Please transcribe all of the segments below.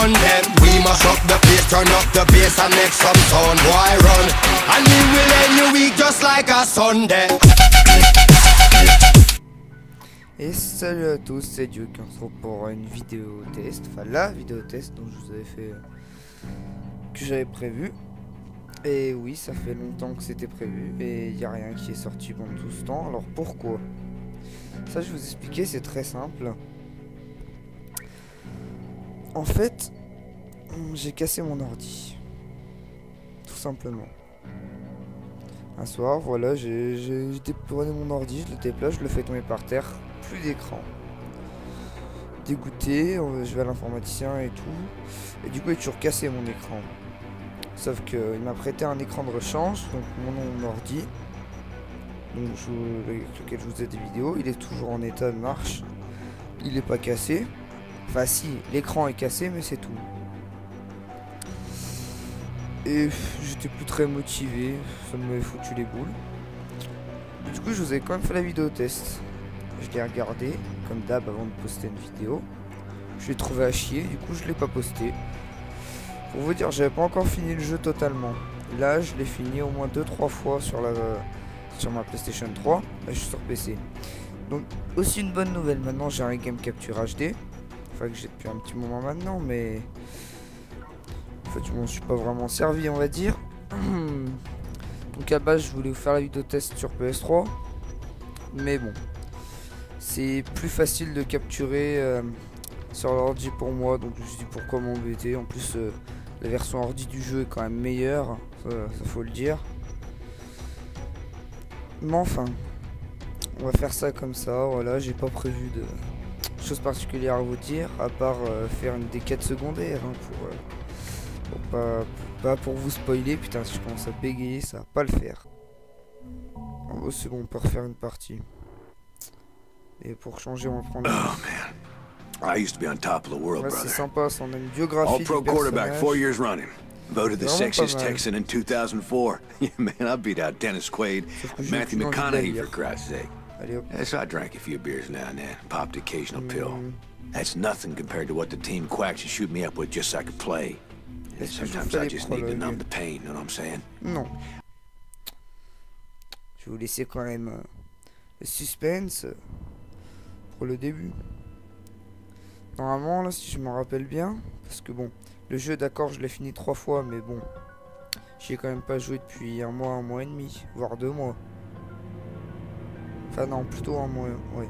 gun them. We must up the place, turn up the bass and make some sound. Why run? And we will end your week just like a Sunday. Et salut à tous, c'est Duke, on se retrouve pour une vidéo test, enfin la vidéo test dont je vous avais fait, que j'avais prévu. Et oui, ça fait longtemps que c'était prévu et il n'y a rien qui est sorti pendant tout ce temps. Alors pourquoi? Ça je vais vous expliquer, c'est très simple. En fait, j'ai cassé mon ordi, tout simplement. Un soir, voilà, j'ai dépourné mon ordi, je le déplace, je le fais tomber par terre, plus d'écran. Dégoûté, je vais à l'informaticien et tout. Et du coup, il a toujours cassé mon écran. Sauf qu'il m'a prêté un écran de rechange, donc mon ordi, donc avec lequel je vous ai des vidéos, il est toujours en état de marche. Il n'est pas cassé. Enfin si, l'écran est cassé, mais c'est tout. Et j'étais plus très motivé, ça m'avait foutu les boules. Du coup, je vous ai quand même fait la vidéo test. Je l'ai regardé, comme d'hab, avant de poster une vidéo. Je l'ai trouvé à chier, du coup je l'ai pas posté. Pour vous dire, j'avais pas encore fini le jeu totalement. Là, je l'ai fini au moins 2-3 fois sur ma PlayStation 3. Là, je suis sur PC. Donc, aussi une bonne nouvelle. Maintenant, j'ai un Game Capture HD. Enfin, que j'ai depuis un petit moment maintenant, mais en fait, je m'en suis pas vraiment servi, on va dire. Donc, à base, je voulais vous faire la vidéo test sur PS3. Mais bon, c'est plus facile de capturer sur l'ordi pour moi. Donc, je me suis dit pourquoi m'embêter. En plus, la version ordi du jeu est quand même meilleure, ça faut le dire. Mais enfin, on va faire ça comme ça, voilà, j'ai pas prévu de choses particulières à vous dire, à part faire une des quêtes secondaires, hein, pas pour vous spoiler. Putain, si je commence à bégayer, ça va pas le faire. Oh, c'est bon, on peut refaire une partie. Et pour changer, on va prendre... I used to be on top of the world, Ouais, brother. c'est sympa, ça, on a une biographie du All-pro quarterback, personnage. 4 years running. Voted the Vraiment sexiest pas mal. Texan in 2004. Yeah, man, I beat out Dennis Quaid, Sauf que j'ai Matthew aucune envie de la McConaughey, lire. for Christ's sake. Allez hop. Yes, I drank a few beers now and then, popped occasional pill. That's nothing compared to what the team quacks should shoot me up with just so I could play. And Est-ce que je vous sometimes fais I les just need to numb prologues? the pain, you know what I'm saying? Non. Je vais vous laisser quand même le suspense pour le début. Normalement, là, si je me rappelle bien, parce que bon, le jeu, d'accord, je l'ai fini 3 fois, mais bon, j'y ai quand même pas joué depuis un mois et demi, voire 2 mois. Enfin non, plutôt un mois, ouais.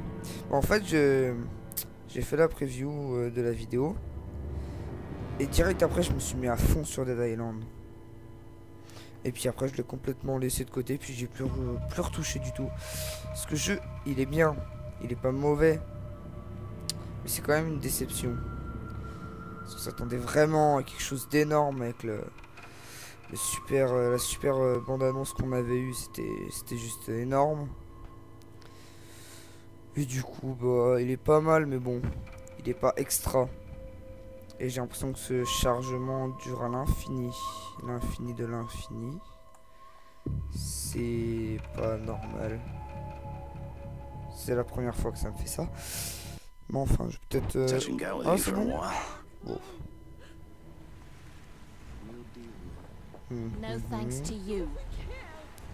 Bon, en fait, j'ai fait la preview de la vidéo, et direct après, je me suis mis à fond sur Dead Island. Et puis après, je l'ai complètement laissé de côté, puis j'ai plus retouché du tout. Parce que le jeu, il est bien, il est pas mauvais. Mais c'est quand même une déception. Parce qu'on s'attendait vraiment à quelque chose d'énorme avec la super bande-annonce qu'on avait eue. C'était juste énorme. Et du coup, bah, il est pas mal, mais bon, il est pas extra. Et j'ai l'impression que ce chargement dure à l'infini. L'infini de l'infini. C'est pas normal. C'est la première fois que ça me fait ça. Mais enfin, je vais peut-être... Touching Galilee Ah, c'est for a bon. while. Bon. No thanks to you.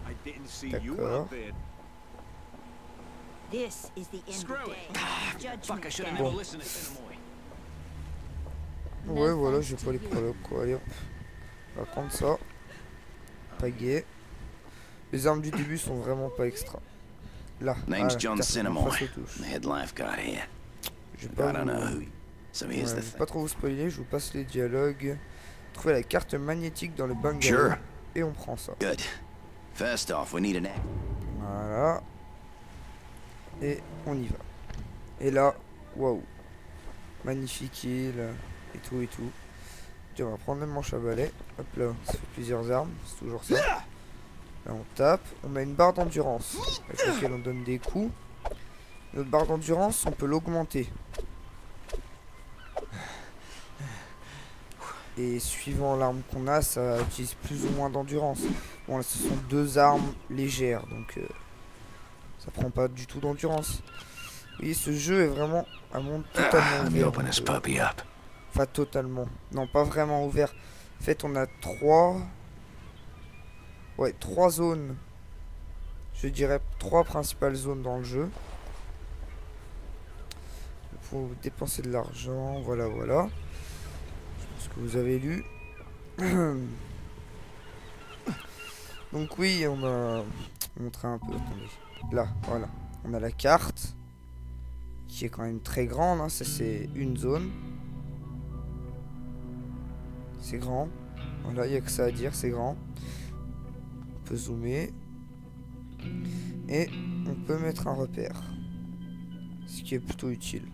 I didn't see you D'accord. out there. This is the end Screw of the it. day. Fuck, I should have Judgment never Day. listened to Cinnamon. Ouais, voilà, j'ai pas les prologues, quoi. Allez, hop. On va prendre ça. Pas gay. Les armes du début sont vraiment pas extra. Là. Name's voilà, John putain, Cinnamon, face aux touches. the head lifeguard here. Je vais I pas, don't know vous... who. So ouais, here's je the vais thing. pas trop vous spoiler, je vous passe les dialogues. Trouvez la carte magnétique dans le bungalow. Sure. Et on prend ça. Good. First off, we need an act. Voilà. Et on y va. Et là, waouh. Magnifique île. Et tout et tout. Puis on va prendre le manche à balai. Hop là, ça fait plusieurs armes. C'est toujours ça. Là on tape. On a une barre d'endurance avec laquelle on donne des coups. Notre barre d'endurance, on peut l'augmenter. Et suivant l'arme qu'on a, ça utilise plus ou moins d'endurance. Bon là ce sont 2 armes légères, donc ça prend pas du tout d'endurance. Vous voyez, ce jeu est vraiment un monde totalement Let me ouvert. open this puppy up. Enfin, totalement. Non, pas vraiment ouvert. En fait, on a 3... Ouais, 3 zones. Je dirais 3 principales zones dans le jeu. Pour dépenser de l'argent, voilà, voilà. Je pense que vous avez lu. Donc oui, on a montré un peu. Attendez. Là, voilà. On a la carte. Qui est quand même très grande. Hein. Ça, c'est une zone. C'est grand. Voilà, il n'y a que ça à dire, c'est grand. On peut zoomer. Et on peut mettre un repère. Ce qui est plutôt utile.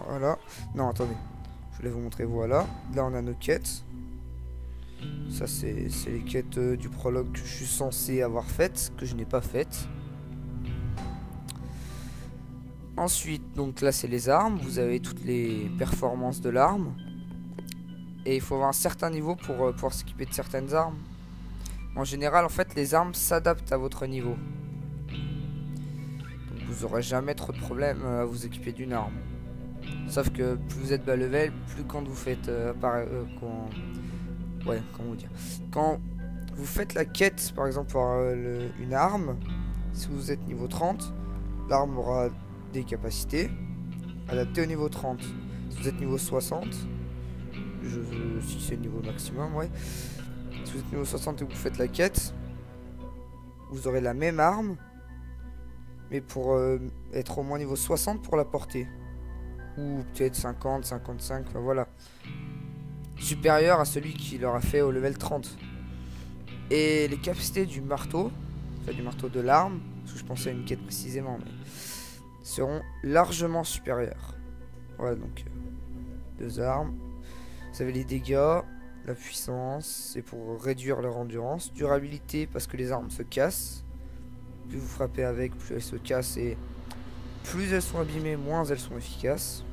Voilà. Non, attendez. Je voulais vous montrer, voilà. Là, on a nos quêtes. Ça, c'est les quêtes du prologue que je suis censé avoir faites, que je n'ai pas faites. Ensuite, donc là, c'est les armes. Vous avez toutes les performances de l'arme. Et il faut avoir un certain niveau pour pouvoir s'équiper de certaines armes. En général, en fait, les armes s'adaptent à votre niveau. Donc vous n'aurez jamais trop de problème à vous équiper d'une arme. Sauf que plus vous êtes bas level, plus quand vous faites ouais, comment vous dire, quand vous faites la quête, par exemple pour une arme, si vous êtes niveau 30, l'arme aura des capacités adaptées au niveau 30. Si vous êtes niveau 60, si c'est le niveau maximum, ouais. Si vous êtes niveau 60 et que vous faites la quête, vous aurez la même arme, mais pour être au moins niveau 60 pour la porter. Ou peut-être 50, 55, enfin voilà. Supérieur à celui qui l'aura fait au level 30. Et les capacités du marteau, enfin du marteau de l'arme, parce que je pensais à une quête précisément, mais seront largement supérieures. Voilà, donc 2 armes. Vous avez les dégâts, la puissance, c'est pour réduire leur endurance. Durabilité, parce que les armes se cassent. Plus vous frappez avec, plus elles se cassent, et plus elles sont abîmées, moins elles sont efficaces.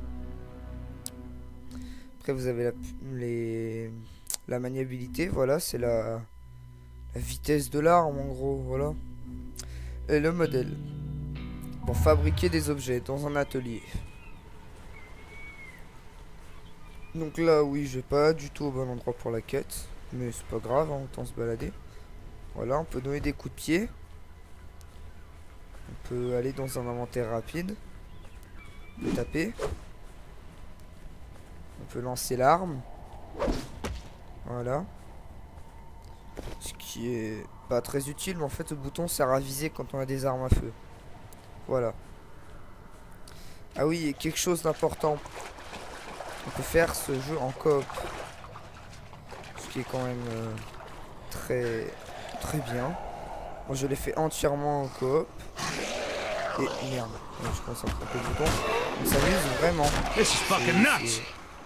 Après, vous avez la maniabilité, voilà, c'est la vitesse de l'arme, en gros, voilà. Et le modèle, pour fabriquer des objets dans un atelier. Donc là, oui, je vais pas du tout au bon endroit pour la quête. Mais c'est pas grave, hein, autant se balader. Voilà, on peut donner des coups de pied. On peut aller dans un inventaire rapide. On peut taper. On peut lancer l'arme. Voilà. Ce qui est pas très utile, mais en fait, ce bouton sert à viser quand on a des armes à feu. Voilà. Ah oui, et quelque chose d'important. On peut faire ce jeu en coop. Ce qui est quand même très bien. Moi je l'ai fait entièrement en coop. Et merde, je pense à tromper le bouton. On s'amuse vraiment.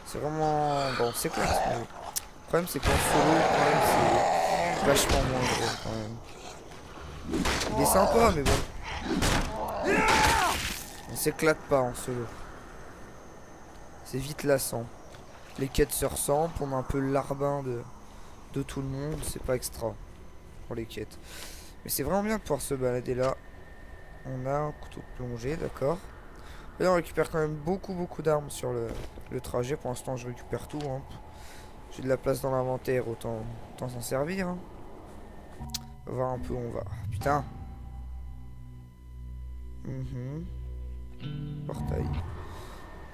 C'est vraiment... Bon, c'est clair. Mais le problème c'est qu'en solo, quand même, c'est vachement moins drôle quand même. Il est sympa, mais bon. On s'éclate pas en solo. C'est vite lassant. Les quêtes se ressemblent, on a un peu le larbin de tout le monde, c'est pas extra pour les quêtes. Mais c'est vraiment bien de pouvoir se balader là. On a un couteau de plongée, d'accord. Et on récupère quand même beaucoup d'armes sur le trajet. Pour l'instant je récupère tout. Hein. J'ai de la place dans l'inventaire, autant s'en servir. Hein. On va voir un peu où on va. Putain. Portail.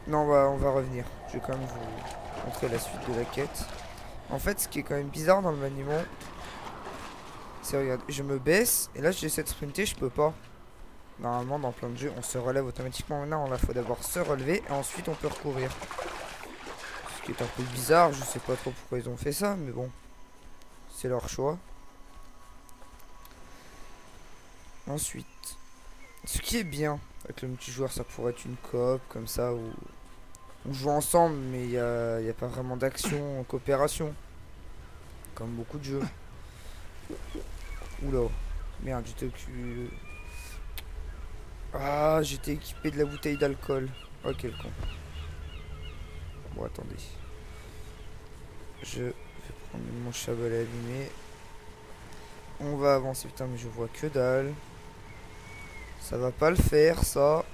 Non, on va revenir. Je vais quand même vous montrer la suite de la quête. En fait, ce qui est quand même bizarre dans le maniement, c'est, regarde, je me baisse, et là j'essaie de sprinter, je peux pas. Normalement, dans plein de jeux, on se relève automatiquement. Maintenant, il faut d'abord se relever, et ensuite on peut recourir. Ce qui est un peu bizarre, je sais pas trop pourquoi ils ont fait ça, mais bon. C'est leur choix. Ensuite, ce qui est bien avec le multijoueur, ça pourrait être une coop comme ça, où on joue ensemble, mais il n'y a pas vraiment d'action en coopération. Comme beaucoup de jeux. Oula. Merde, j'étais occupé. Ah, j'étais équipé de la bouteille d'alcool. Oh, quel con. Bon, attendez. Je vais prendre mon chapelet allumé. On va avancer. Putain, mais je vois que dalle. Ça va pas le faire, ça.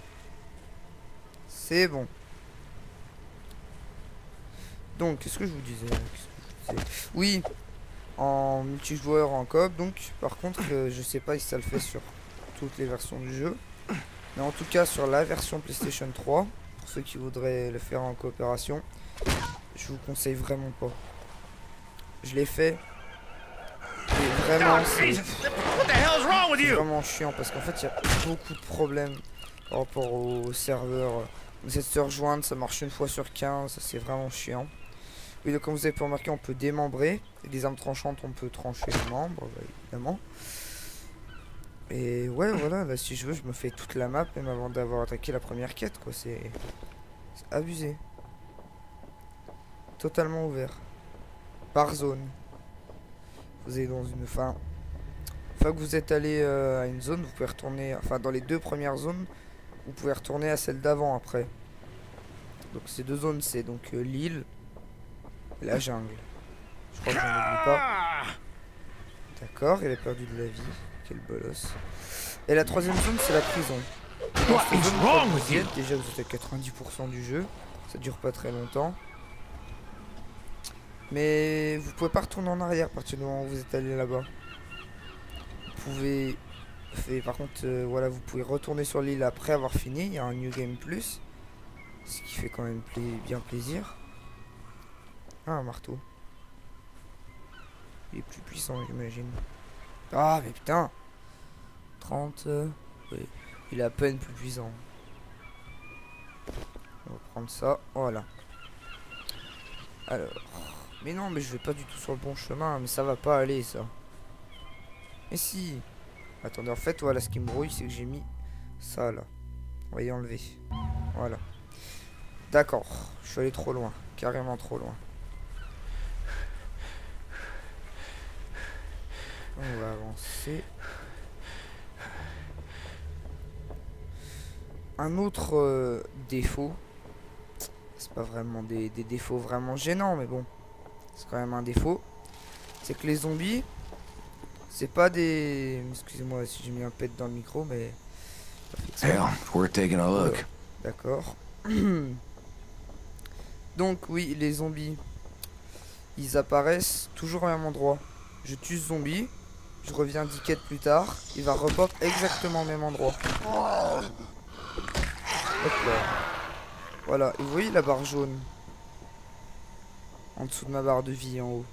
C'est bon. Donc, qu'est-ce que je vous disais? Oui, en multijoueur, en coop. Donc, par contre, je sais pas si ça le fait sur toutes les versions du jeu. Mais en tout cas, sur la version PlayStation 3, pour ceux qui voudraient le faire en coopération, je vous conseille vraiment pas. Je l'ai fait. Et vraiment, c'est vraiment chiant parce qu'en fait, il y a beaucoup de problèmes par rapport au serveur. Vous êtes se rejoindre, ça marche une fois sur 15, c'est vraiment chiant. Oui, donc comme vous avez pu remarquer, on peut démembrer. Et les armes tranchantes, on peut trancher les membres, bah, évidemment. Et ouais, voilà, là si je veux, je me fais toute la map, même avant d'avoir attaqué la première quête, quoi. C'est abusé. Totalement ouvert. Par zone. Vous êtes dans une fin. Une fois que vous êtes allé à une zone, vous pouvez retourner. Enfin, dans les 2 premières zones, vous pouvez retourner à celle d'avant après. Donc, ces 2 zones, c'est donc l'île et la jungle. Je crois que j'en oublie pas. D'accord, il a perdu de la vie. Quel bolos. Et la 3e zone, c'est la prison. Dans cette zone, vous êtes, déjà, vous êtes à 90% du jeu. Ça dure pas très longtemps. Mais vous pouvez pas retourner en arrière à partir du moment où vous êtes allé là-bas. Vous pouvez... par contre, voilà, vous pouvez retourner sur l'île après avoir fini. Il y a un New Game Plus. Ce qui fait quand même bien plaisir. Ah, un marteau. Il est plus puissant, j'imagine. Ah, mais putain 30... oui. Il est à peine plus puissant. On va prendre ça. Voilà. Alors... Mais non, mais je vais pas du tout sur le bon chemin. Mais ça va pas aller, ça. Mais si. Attendez, en fait, voilà, ce qui me brouille, c'est que j'ai mis ça, là. On va y enlever. Voilà. D'accord. Je suis allé trop loin. Carrément trop loin. On va avancer. Un autre défaut. C'est pas vraiment des défauts vraiment gênants, mais bon. C'est quand même un défaut. C'est que les zombies, c'est pas des... Excusez-moi si j'ai mis un pet dans le micro, mais... Hell, we're taking a look. D'accord. Donc oui, les zombies, ils apparaissent toujours au même endroit. Je tue ce zombie, je reviens 10 quêtes plus tard, il va repop exactement au même endroit. Hop là. Voilà, et vous voyez la barre jaune en dessous de ma barre de vie en haut.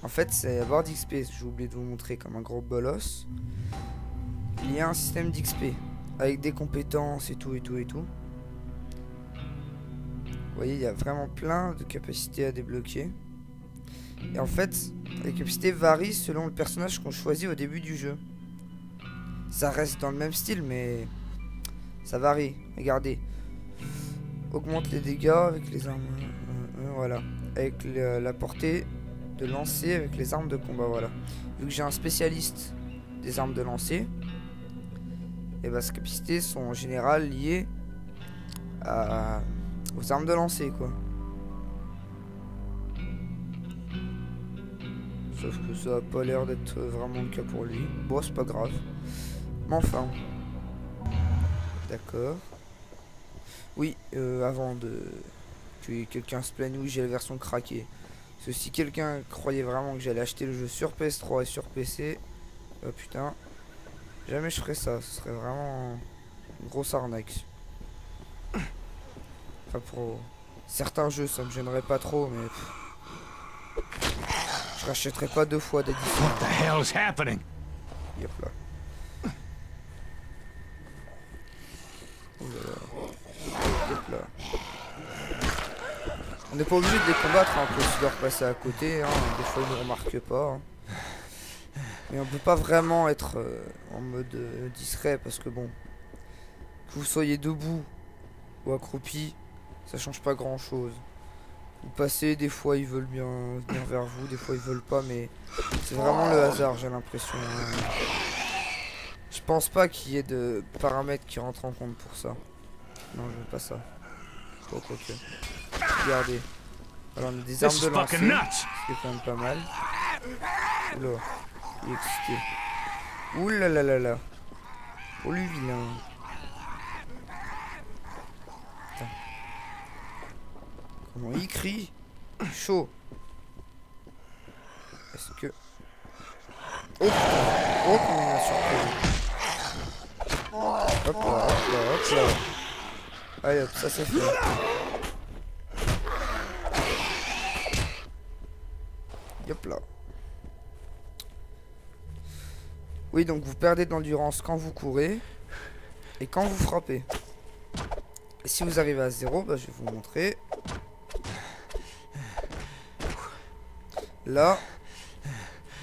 En fait, c'est la barre d'XP. J'ai oublié de vous montrer comme un gros bolos. Il y a un système d'XP avec des compétences et tout et tout et tout. Vous voyez, il y a vraiment plein de capacités à débloquer. Et en fait, les capacités varient selon le personnage qu'on choisit au début du jeu. Ça reste dans le même style, mais ça varie. Regardez. Augmente les dégâts avec les armes. Voilà. Avec la portée de lancer avec les armes de combat. Voilà. Vu que j'ai un spécialiste des armes de lancer, et bah ces capacités sont en général liées aux armes de lancer, quoi. Sauf que ça a pas l'air d'être vraiment le cas pour lui. Bon, c'est pas grave. Mais enfin. D'accord. Oui, avant que quelqu'un se plaigne, oui, j'ai la version craquée. Parce que si quelqu'un croyait vraiment que j'allais acheter le jeu sur PS3 et sur PC, putain, jamais je ferais ça. Ce serait vraiment une grosse arnaque. Enfin, pour certains jeux, ça me gênerait pas trop, mais je rachèterais pas 2 fois d'édition. What the hell is happening? Yep là. Oh là là. Yep là. On n'est pas obligé de les combattre, hein. On peut aussi leur passer à côté, hein. Des fois ils ne remarquent pas, hein. Mais on peut pas vraiment être en mode discret parce que bon, que vous soyez debout ou accroupi, ça change pas grand chose. Vous passez, des fois ils veulent bien venir vers vous, des fois ils veulent pas, mais c'est vraiment le hasard, j'ai l'impression. Je pense pas qu'il y ait de paramètres qui rentrent en compte pour ça. Non, je veux pas ça. Bon, quoique. Regardez. Alors on a des armes de lancer, ce qui est quand même pas mal. Oula, il est excité. Oula là là là. Oh lui vilain. Putain. Comment il crie? Chaud. Est-ce que... Oh putain. Oh comment il m'a surpris. Hop là, hop là, hop là. Allez hop, ça c'est fait. Hop là. Oui, donc vous perdez d'endurance quand vous courez et quand vous frappez. Et si vous arrivez à 0, bah, je vais vous montrer. Là,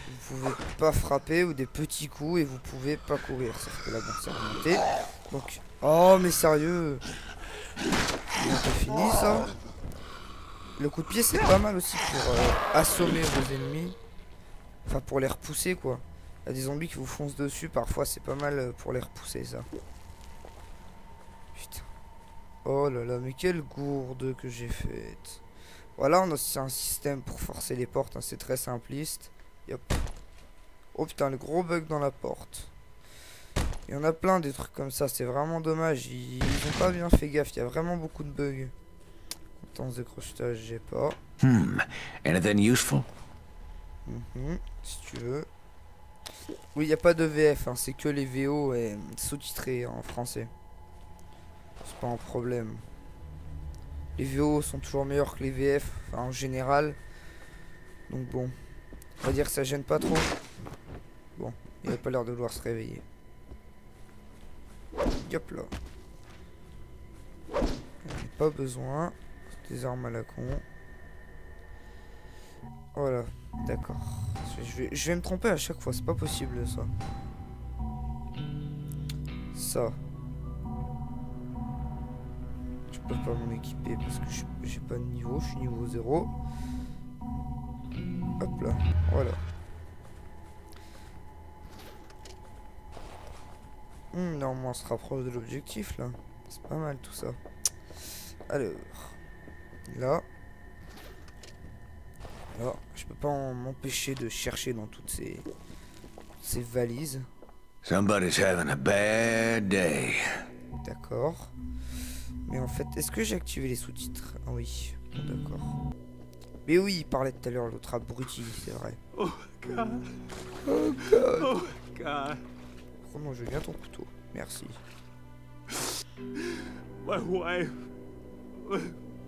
vous pouvez pas frapper ou des petits coups et vous pouvez pas courir. Sauf que là, bon, c'est remonté. Donc, oh mais sérieux. C'est fini ça. Le coup de pied c'est pas mal aussi pour assommer vos ennemis. Enfin pour les repousser quoi. Il y a des zombies qui vous foncent dessus, parfois c'est pas mal pour les repousser ça. Putain. Oh là là, mais quelle gourde que j'ai faite. Voilà, on a aussi un système pour forcer les portes, hein, c'est très simpliste. Yop. Oh putain, le gros bug dans la porte. Il y en a plein des trucs comme ça, c'est vraiment dommage. Ils ont pas bien fait gaffe, il y a vraiment beaucoup de bugs. Temps de décrochetage, j'ai pas. Anything useful? Si tu veux. Oui, il n'y a pas de VF, hein, c'est que les VO et sous-titrés en français. C'est pas un problème. Les VO sont toujours meilleurs que les VF, enfin, en général. Donc bon, on va dire que ça gêne pas trop. Bon, il a pas l'air de vouloir se réveiller. Hop là. Pas besoin. Des armes à la con. Voilà, d'accord. Je vais me tromper à chaque fois, c'est pas possible ça. Ça. Je peux pas m'en équiper parce que j'ai pas de niveau, je suis niveau 0. Hop là, voilà. Normalement on se rapproche de l'objectif là. C'est pas mal tout ça. Alors. Là. Là, je peux pas m'empêcher de chercher dans toutes ces valises. Somebody's having a bad day. D'accord. Mais en fait, est-ce que j'ai activé les sous-titres? Ah oui, d'accord. Mais oui, il parlait tout à l'heure, l'autre abruti, c'est vrai. Oh God. Oh God. Oh God. Vraiment, je veux bien ton couteau. Merci. My wife.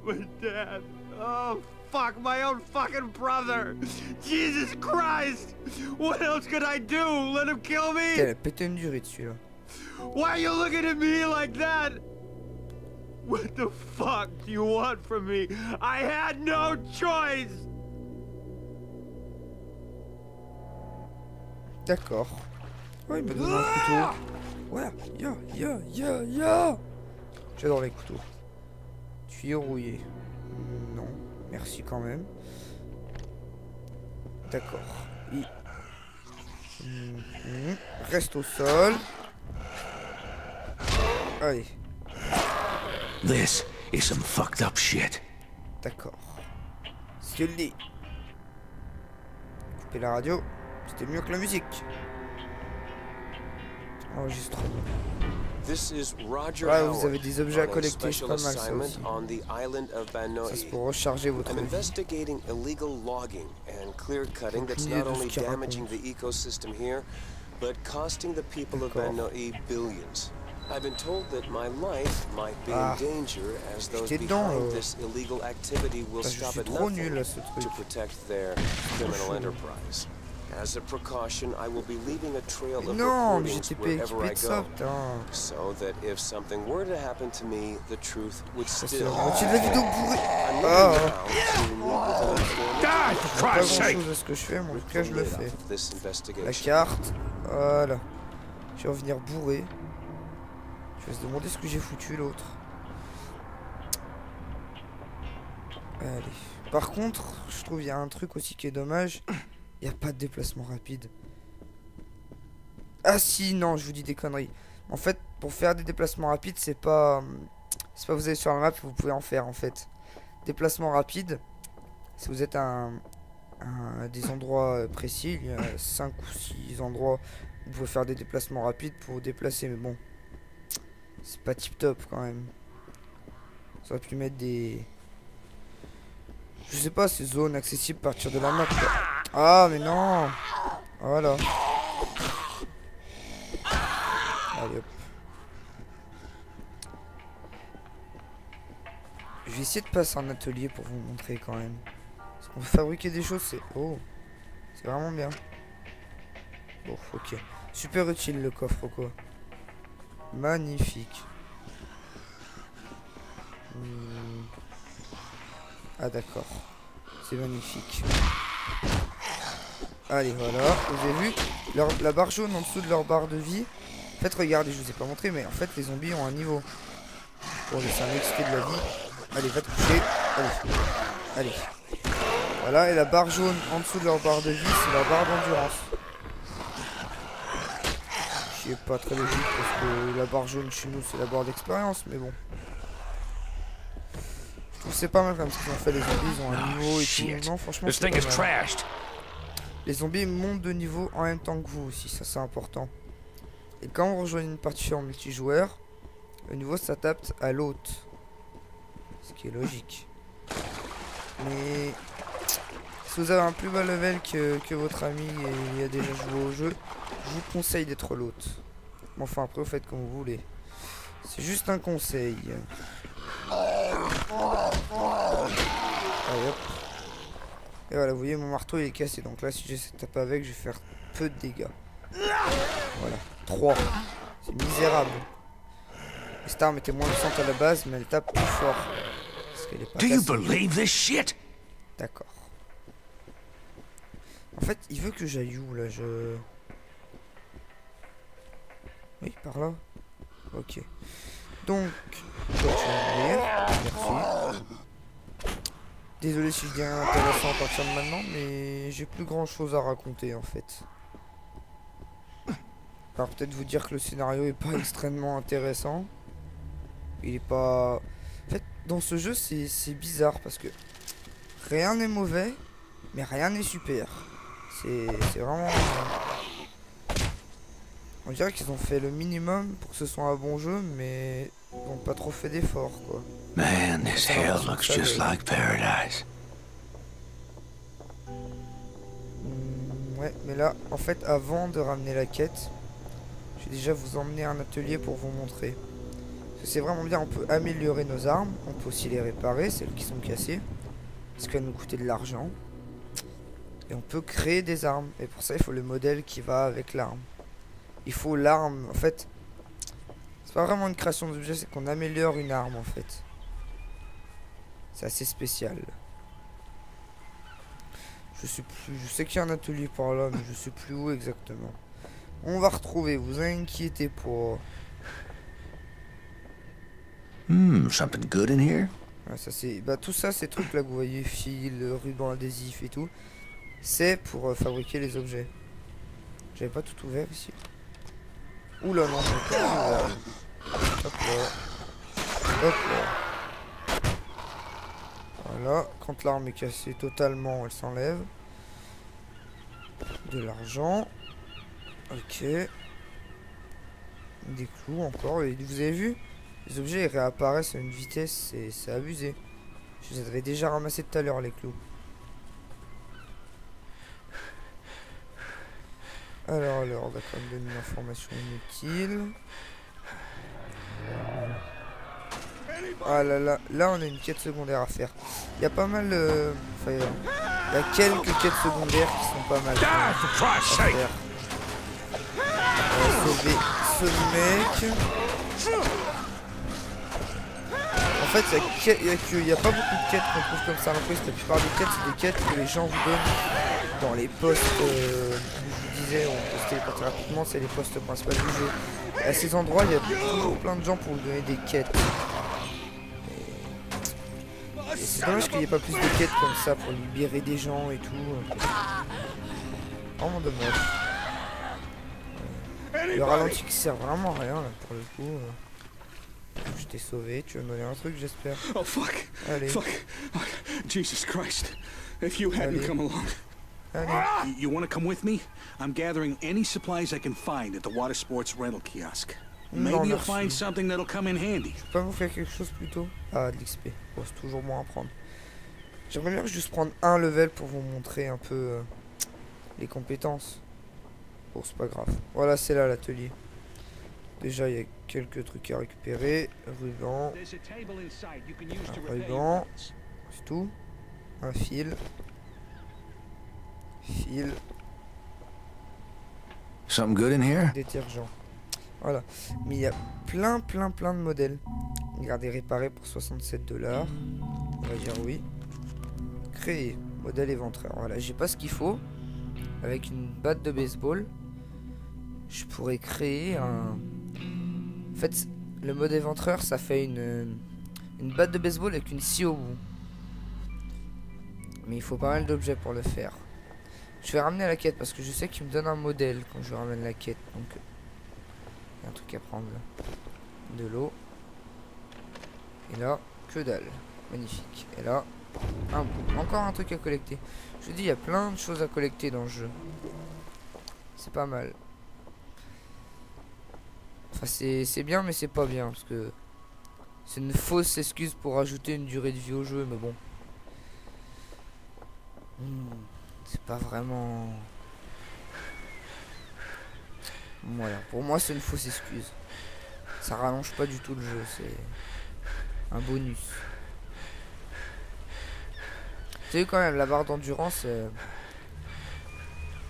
My dad. Oh, fuck, my own fucking brother. Jesus Christ. What else could I do? Let him kill me? Elle a pété une durée dessus là. Why are you looking at me like that? What the fuck do you want from me? I had no choice. D'accord. Ouais, il m'a donné un couteau. Ouais, ya. J'adore les couteaux. Tuyau rouillé. Non, merci quand même. D'accord. Reste au sol. Allez. This is some fucked up shit. D'accord. C'est le lit. Couper la radio. C'était mieux que la musique. Enregistrement. Ouais, vous avez des objets à collecter, c'est pas mal ça aussi. Ça c'est pour recharger votre vie. Investigating illegal logging and clear cutting that's not only damaging the ecosystem here, but costing the people of Ban-No-E billions. I've been told that my life might be in danger as those behind this illegal activity will stop at nothing to protect their criminal enterprise. As a precaution, I will be leaving a trail of recordings wherever I go, so that if something were to happen to me, the truth would still. Pas grand chose à ce que je fais, mais en tout cas je le fais. La carte, voilà. Je vais revenir bourré. Je vais se demander ce que j'ai foutu l'autre. Allez. Par contre, je trouve il y a un truc aussi qui est dommage. Il n'y a pas de déplacement rapide. Ah si, non, je vous dis des conneries. En fait, pour faire des déplacements rapides, c'est pas vous allez sur la map, vous pouvez en faire en fait. Déplacement rapide, si vous êtes à des endroits précis, il y a 5 ou 6 endroits où vous pouvez faire des déplacements rapides pour vous déplacer. Mais bon, c'est pas tip top quand même. Ça aurait pu mettre des Je sais pas, ces zones accessibles à partir de la map. Quoi. Ah, mais non. Voilà. Allez, hop. Je vais essayer de passer en atelier pour vous montrer quand même. Parce qu'on peut fabriquer des choses, c'est... Oh. C'est vraiment bien. Bon, ok. Super utile le coffre, quoi. Magnifique. Ah d'accord. C'est magnifique. Allez, voilà. Vous avez vu la barre jaune en dessous de leur barre de vie. En fait, regardez, je vous ai pas montré, mais en fait, les zombies ont un niveau. Bon, c'est un XP de la vie. Allez, va te coucher. Allez. Allez. Voilà, et la barre jaune en dessous de leur barre de vie, c'est leur barre d'endurance. C'est pas très logique parce que la barre jaune chez nous, c'est la barre d'expérience, mais bon. Je trouve c'est pas mal comme ce qu'ils ont fait, les zombies, ils ont un niveau et tout. Non, franchement, c'est pas mal. Les zombies montent de niveau en même temps que vous aussi, ça c'est important. Et quand on rejoint une partie en multijoueur, le niveau s'adapte à l'hôte. Ce qui est logique. Mais si vous avez un plus bas level que votre ami et il a déjà joué au jeu, je vous conseille d'être l'hôte. Bon, enfin après vous faites comme vous voulez. C'est juste un conseil. Allez, hop. Et voilà, vous voyez mon marteau il est cassé. Donc là si j'essaie de taper avec, je vais faire peu de dégâts. Voilà, 3. C'est misérable. Cette arme était moins puissante à la base, mais elle tape plus fort. Parce qu'elle est pas cassée. D'accord. En fait, il veut que j'aille où là, Oui, par là. Ok. Donc, merci. Désolé si je dis rien intéressant à partir de maintenant, mais j'ai plus grand chose à raconter en fait. Alors peut-être vous dire que le scénario est pas extrêmement intéressant. Il est pas... En fait, dans ce jeu, c'est bizarre parce que rien n'est mauvais, mais rien n'est super. C'est vraiment... On dirait qu'ils ont fait le minimum pour que ce soit un bon jeu, mais ils n'ont pas trop fait d'efforts, quoi. Man, this hell looks just like paradise. Ouais, mais là, en fait, avant de ramener la quête, je vais déjà vous emmener à un atelier pour vous montrer. Parce que c'est vraiment bien, on peut améliorer nos armes, on peut aussi les réparer, celles qui sont cassées, parce qu'elles nous coûtaient de l'argent. Et on peut créer des armes, et pour ça, il faut le modèle qui va avec l'arme. Il faut l'arme, en fait, c'est pas vraiment une création d'objet, c'est qu'on améliore une arme, en fait. C'est assez spécial. Je sais qu'il y a un atelier par là, mais je sais plus où exactement. On va retrouver, vous inquiétez pas. Something good in here? Ouais, ça c'est, tout ça, ces trucs là que vous voyez, fil, ruban adhésif et tout, c'est pour fabriquer les objets. J'avais pas tout ouvert ici. Oula non, j'ai pas tout ouvert. Hop là. Hop là. Voilà, quand l'arme est cassée totalement, elle s'enlève. De l'argent. Ok. Des clous encore. Et vous avez vu? Les objets ils réapparaissent à une vitesse, c'est abusé. Je les avais déjà ramassés tout à l'heure les clous. Alors, on va quand même donner une information inutile. Ah là, on a une quête secondaire à faire. Il y a pas mal... Enfin, il y a quelques quêtes secondaires qui sont pas mal à faire. On va sauver ce mec. En fait, il n'y a pas beaucoup de quêtes qu'on trouve comme ça. En plus, la plupart des quêtes, c'est des quêtes que les gens vous donnent dans les postes... je vous disais, on postait les parties rapidement, c'est les postes principaux du jeu. Et à ces endroits, il y a toujours plein de gens pour vous donner des quêtes. Et c'est dommage qu'il n'y ait pas plus de quêtes comme ça pour libérer des gens et tout. Vraiment dommage. Le ralenti qui sert vraiment à rien là pour le coup. Je t'ai sauvé, tu vas me donner un truc j'espère. Oh fuck! Allez. Fuck! Oh, Jesus Christ! If you hadn't come along. Allez. You want to come with me? I'm gathering any supplies I can find at the water sports rental kiosk. Maybe you'll find something that'll come in handy. Je peux pas vous faire quelque chose plus tôt? Ah, de l'XP. Bon, c'est toujours bon à prendre. J'aimerais bien juste prendre un level pour vous montrer un peu les compétences. Bon, c'est pas grave. Voilà, c'est là l'atelier. Déjà, il y a quelques trucs à récupérer. Ruban. Un ruban. C'est tout. Un fil. Fil. Something good in here? Détergent. Voilà. Mais il y a plein de modèles. Regardez, réparer pour 67 $. On va dire oui. Créer. Modèle éventreur. Voilà, j'ai pas ce qu'il faut. Avec une batte de baseball, je pourrais créer un... En fait, le mode éventreur, ça fait une batte de baseball avec une scie au bout. Mais il faut pas mal d'objets pour le faire. Je vais ramener la quête parce que je sais qu'il me donne un modèle quand je ramène la quête. Donc, il y a un truc à prendre là. De l'eau. Et là, que dalle. Magnifique. Et là, un bout. Encore un truc à collecter. Je vous dis, il y a plein de choses à collecter dans le jeu. C'est pas mal. Enfin, c'est bien, mais c'est pas bien. Parce que c'est une fausse excuse pour ajouter une durée de vie au jeu. Mais bon. C'est pas vraiment... Voilà. Pour moi, c'est une fausse excuse. Ça rallonge pas du tout le jeu. C'est un bonus. Vous savez quand même, la barre d'endurance...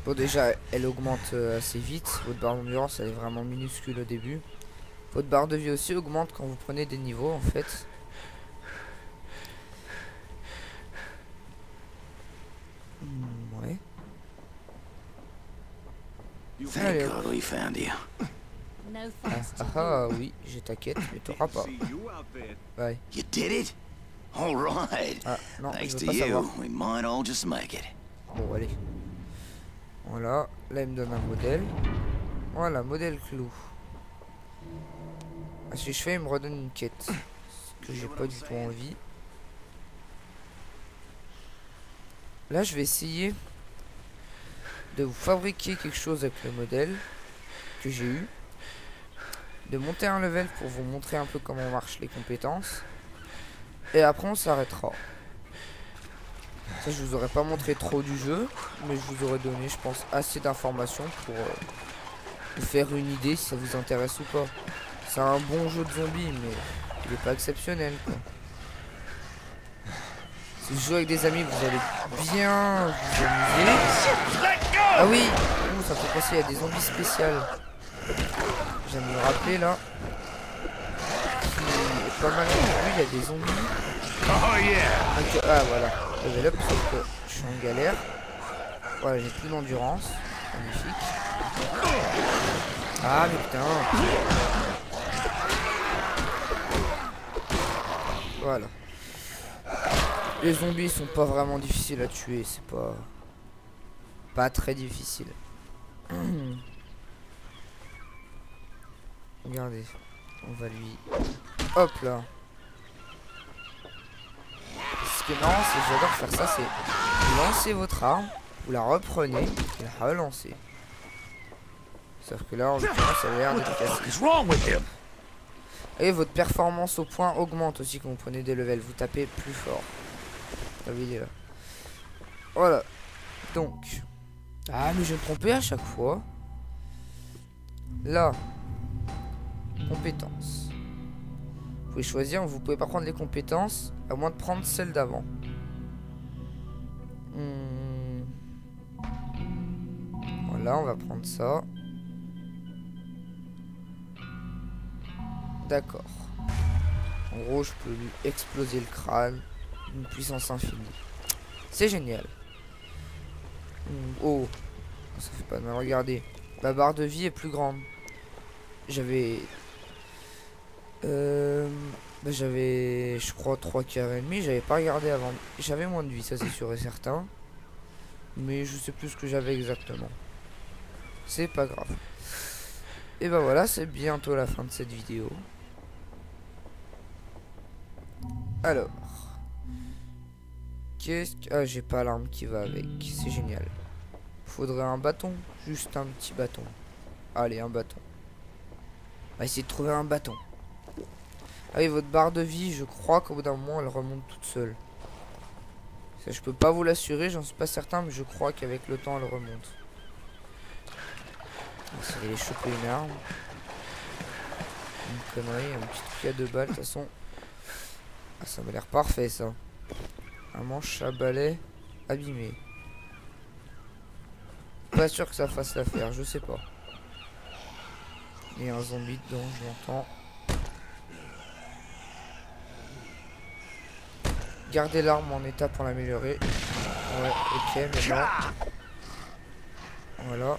Bon, déjà, elle augmente assez vite. Votre barre d'endurance, elle est vraiment minuscule au début. Votre barre de vie aussi augmente quand vous prenez des niveaux, en fait. Ouais. Allez, hop. Oui, j'ai ta quête, mais t'auras pas. Ouais. You did it? All right. Ah, non, Thanks je veux to pas savoir. you, we might all just make it. Bon, allez. Voilà, là il me donne un modèle. Voilà, modèle clou. Ah, si je fais, il me redonne une quête. Que j'ai pas du tout envie. Là, je vais essayer de vous fabriquer quelque chose avec le modèle que j'ai eu. De monter un level pour vous montrer un peu comment marchent les compétences. Et après, on s'arrêtera. Ça, je vous aurais pas montré trop du jeu, mais je vous aurais donné, je pense, assez d'informations pour vous faire une idée si ça vous intéresse ou pas. C'est un bon jeu de zombies, mais il est pas exceptionnel, quoi. Si vous jouez avec des amis, vous allez bien vous amuser. Ah oui, ça fait penser, il y a des zombies spéciales. Je viens de me rappeler là. Qui est pas mal vu, il y a des zombies. Donc, ah voilà, level up, sauf que je suis en galère. Voilà, j'ai plus d'endurance. Magnifique. Ah mais putain. Voilà. Les zombies sont pas vraiment difficiles à tuer, c'est pas très difficile. Regardez, on va lui... Hop là. Ce qui est marrant, c'est que j'adore faire ça, c'est vous lancez votre arme, vous la reprenez et la relancez. Sauf que là, en l'occurrence, ça a l'air d'être cassé. Et votre performance au point augmente aussi quand vous prenez des levels, vous tapez plus fort. La vidéo là. Voilà. Donc. Ah, mais je vais me tromper à chaque fois. Là. Compétences. Vous pouvez choisir, vous pouvez pas prendre les compétences à moins de prendre celles d'avant. Voilà, on va prendre ça. D'accord. En gros, je peux lui exploser le crâne d'une puissance infinie. C'est génial. Oh, ça fait pas de mal. Regardez, ma barre de vie est plus grande. J'avais... j'avais, je crois, 3 quarts et demi. J'avais pas regardé avant. J'avais moins de vie, ça c'est sûr et certain. Mais je sais plus ce que j'avais exactement. C'est pas grave. Et ben voilà, c'est bientôt la fin de cette vidéo. Alors. Qu'est-ce que... Ah, j'ai pas l'arme qui va avec. C'est génial. Faudrait un bâton. Juste un petit bâton. Allez, un bâton. On va essayer de trouver un bâton. Ah oui, votre barre de vie, je crois qu'au bout d'un moment, elle remonte toute seule. Ça, je peux pas vous l'assurer, j'en suis pas certain, mais je crois qu'avec le temps, elle remonte. On va aller choper une arme. Une connerie, un petit truc à 2 balles, de toute façon. Ah, ça m'a l'air parfait, ça. Un manche à balai abîmé. Pas sûr que ça fasse l'affaire, je sais pas. Il y a un zombie dedans, je l'entends. Gardez l'arme en état pour l'améliorer. Ouais, ok, mais non. Voilà.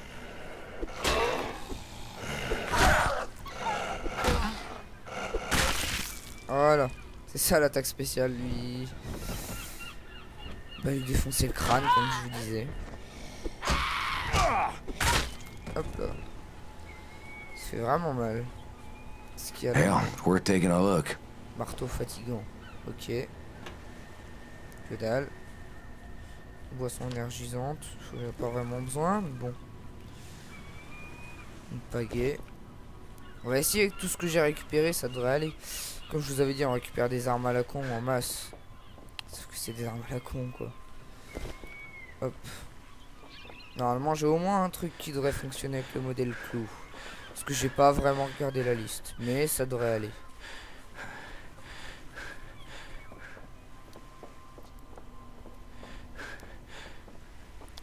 Voilà. C'est ça l'attaque spéciale, lui. Bah, lui défoncer le crâne, comme je vous disais. Hop là. Ça fait vraiment mal. Ce qu'il y a là. Hell, it's worth taking a look. Marteau fatigant. Ok. Que dalle. Boisson énergisante. J'en ai pas vraiment besoin, mais bon. Une pagaie. On va essayer avec tout ce que j'ai récupéré, ça devrait aller. Comme je vous avais dit, on récupère des armes à la con en masse. Sauf que c'est des armes à la con, quoi. Hop. Normalement, j'ai au moins un truc qui devrait fonctionner avec le modèle clou. Parce que j'ai pas vraiment regardé la liste. Mais ça devrait aller.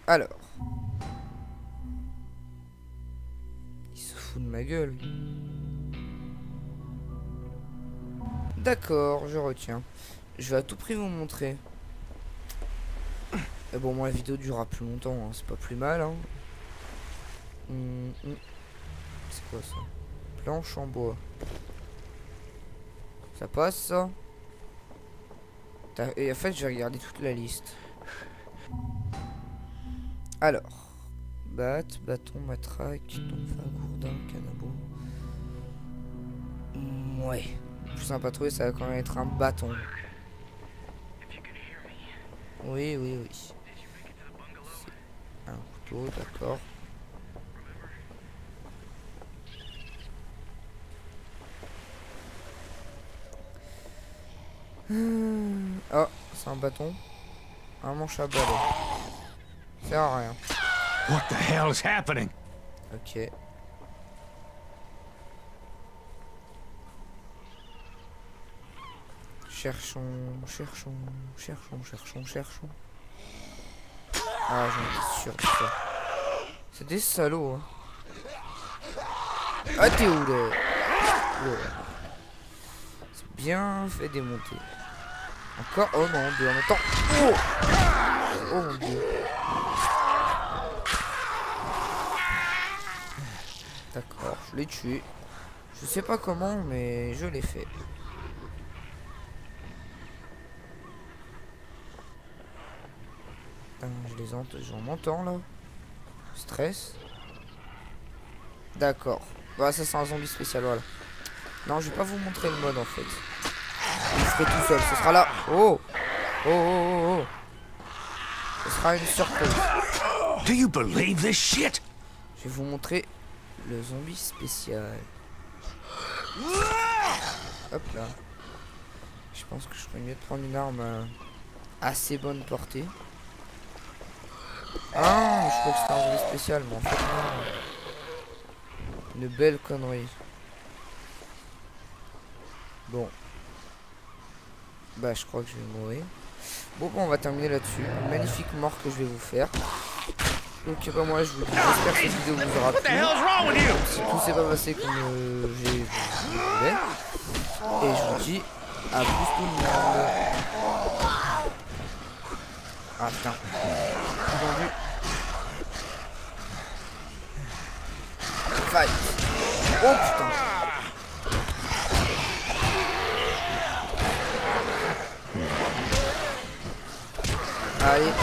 Alors. Il se fout de ma gueule. D'accord, je retiens. Je vais à tout prix vous montrer. Et bon, moi la vidéo durera plus longtemps, hein. C'est pas plus mal. Hein. C'est quoi ça? Planche en bois. Ça passe ça? Et en fait, j'ai regardé toute la liste. Alors, batte, bâton, matraque, tonfa, gourdin, canabo. Ouais. Le plus sympa à trouver, ça va quand même être un bâton. Oui, oui, oui. Un couteau, d'accord. Ah, c'est un bâton. Un manche à balai. Ça sert à rien. What the hell is happening? Ok. Cherchons. Ah, j'en étais sûr de ça. C'est des salauds, hein. Ah, t'es où, là? C'est bien fait démonter. Encore? Oh non, deux en même temps. Oh! Oh mon dieu. D'accord, je l'ai tué. Je sais pas comment, mais je l'ai fait. J'en entends là. Stress. D'accord. Bah ça c'est un zombie spécial, voilà. Non, je vais pas vous montrer le mode en fait. Je le ferai tout seul, ce sera là. Oh. Ce sera une surprise. Do you believe this shit? Je vais vous montrer le zombie spécial. Hop là. Je pense que je ferais mieux de prendre une arme assez bonne portée. Ah, je crois que c'était un zombie spécial, mais en fait non. Une belle connerie. Bon. Bah je crois que je vais mourir. Bon, on va terminer là-dessus. Une magnifique mort que je vais vous faire. Donc bah moi je vous dis, j'espère que cette vidéo vous aura plu. Si tout s'est pas passé comme je voulais. Et je vous dis à plus tout le monde. Ah putain. Vendu. Fight. Oh putain.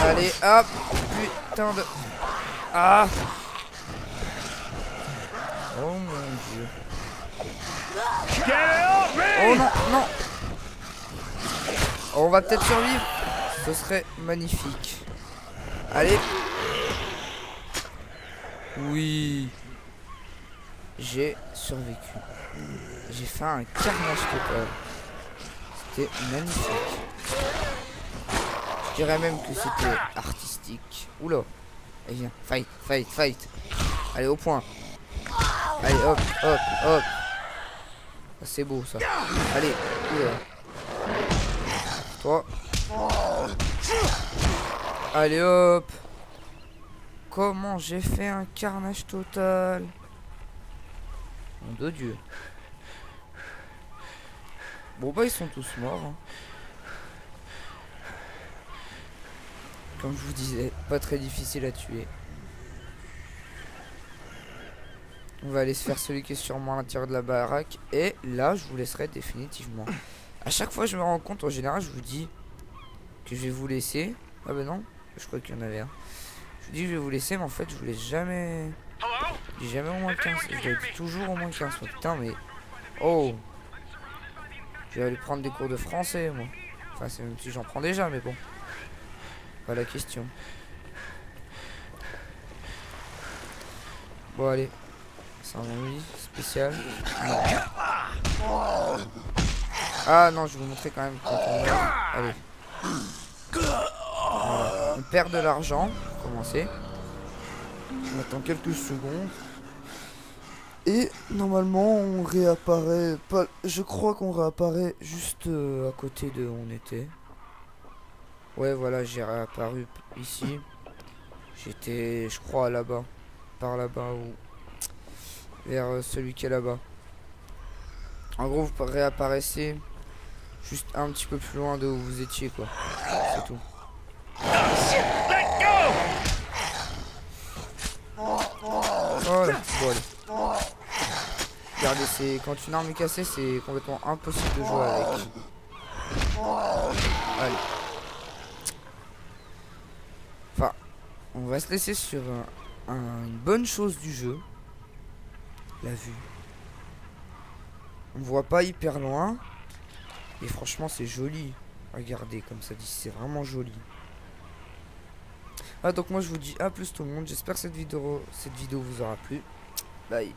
Allez, hop. Putain de... Ah. Oh mon dieu. Oh non. On va peut-être survivre. Ce serait magnifique. Allez. Oui. J'ai survécu. J'ai fait un carnage total. C'était magnifique. Je dirais même que c'était artistique. Oula. Allez, viens. Fight, fight, fight. Allez, au point. Allez, hop, hop, hop. C'est beau, ça. Allez, oula. Toi. Allez, hop. Comment j'ai fait un carnage total. Mon de Dieu. Bon, bah, ils sont tous morts. Hein. Comme je vous disais, pas très difficile à tuer. On va aller se faire celui qui est sûrement à l'intérieur de la baraque. Et là, je vous laisserai définitivement. À chaque fois, je me rends compte, en général, je vous dis que je vais vous laisser. Ah bah non, je crois qu'il y en avait un. Je vous dis que je vais vous laisser, mais en fait, je vous laisse jamais. Je dis jamais au moins 15. Je dois dire toujours au moins 15. Oh, putain, mais. Oh! Je vais aller prendre des cours de français, moi. Enfin, c'est même si j'en prends déjà, mais bon. Pas la question. Bon, allez. C'est un ennui spécial. Ah non, je vais vous montrer quand même quand on meurt. Allez. Voilà. On perd de l'argent pour commencer. On attend quelques secondes. Et normalement on réapparaît. Pas, je crois qu'on réapparaît juste à côté de où on était. Ouais, voilà, j'ai réapparu ici. J'étais, je crois, là-bas. Par là-bas ou vers celui qui est là-bas. En gros, vous réapparaissez juste un petit peu plus loin de où vous étiez, quoi. C'est tout. Voilà. Bon, allez. Regardez, c'est quand une arme est cassée, c'est complètement impossible de jouer avec. Allez. Enfin, on va se laisser sur une bonne chose du jeu. La vue. On voit pas hyper loin. Et franchement, c'est joli. Regardez, comme ça dit, c'est vraiment joli. Ah, donc moi je vous dis à plus tout le monde. J'espère que cette vidéo vous aura plu. Bye.